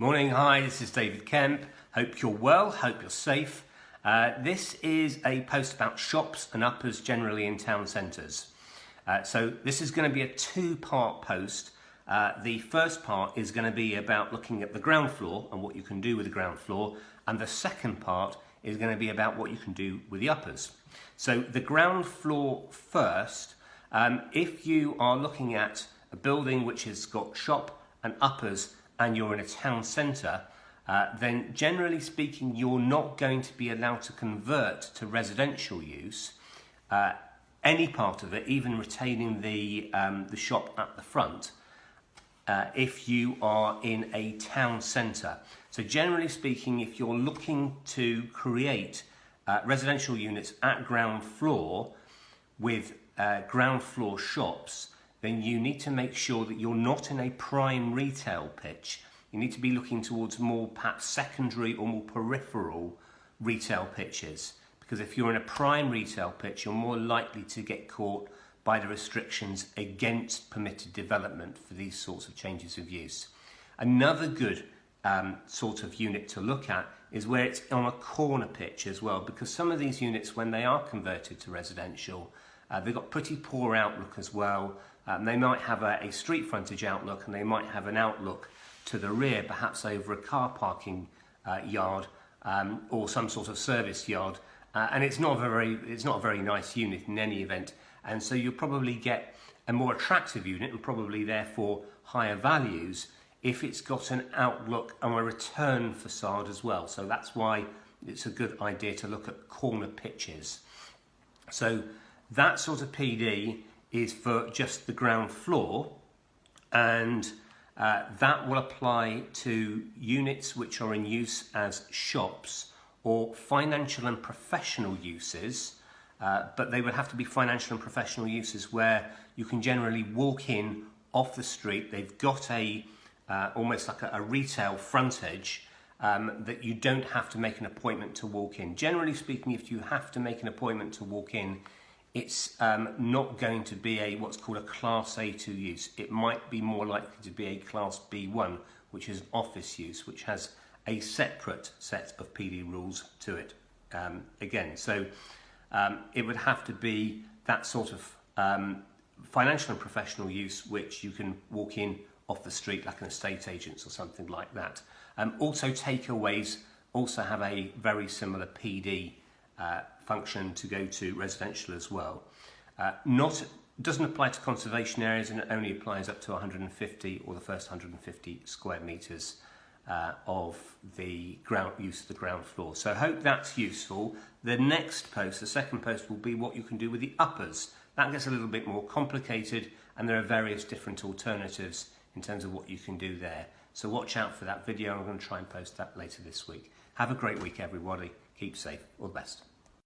Morning, hi, this is David Kemp. Hope you're well, hope you're safe. This is a post about shops and uppers generally in town centres. So this is going to be a two-part post. The first part is going to be about looking at the ground floor and what you can do with the ground floor, and the second part is going to be about what you can do with the uppers. So the ground floor first. If you are looking at a building which has got shop and uppers and you're in a town centre, then generally speaking you're not going to be allowed to convert to residential use any part of it, even retaining the shop at the front, if you are in a town centre. So generally speaking, if you're looking to create residential units at ground floor with ground floor shops, then you need to make sure that you're not in a prime retail pitch. You need to be looking towards more perhaps secondary or more peripheral retail pitches. Because if you're in a prime retail pitch, you're more likely to get caught by the restrictions against permitted development for these sorts of changes of use. Another good sort of unit to look at is where it's on a corner pitch as well, because some of these units, when they are converted to residential, they've got pretty poor outlook as well. They might have a street frontage outlook, and they might have an outlook to the rear, perhaps over a car parking yard or some sort of service yard, and it's not a very nice unit in any event. And so you'll probably get a more attractive unit, and probably therefore higher values, if it's got an outlook and a return facade as well. So that's why it's a good idea to look at corner pitches. So that sort of PD is for just the ground floor, and that will apply to units which are in use as shops or financial and professional uses, but they would have to be financial and professional uses where you can generally walk in off the street. They've got almost like a retail frontage that you don't have to make an appointment to walk in. Generally speaking, if you have to make an appointment to walk in, it's not going to be what's called a Class A2 use. It might be more likely to be a Class B1, which is office use, which has a separate set of PD rules to it. Again, so it would have to be that sort of financial and professional use, which you can walk in off the street like an estate agent's or something like that. Also, takeaways also have a very similar PD function to go to residential as well. Doesn't apply to conservation areas, and it only applies up to 150 or the first 150 square metres of the use of the ground floor. So I hope that's useful. The next post, the second post, will be what you can do with the uppers. That gets a little bit more complicated, and there are various different alternatives in terms of what you can do there. So watch out for that video. I'm going to try and post that later this week. Have a great week, everybody. Keep safe. All the best.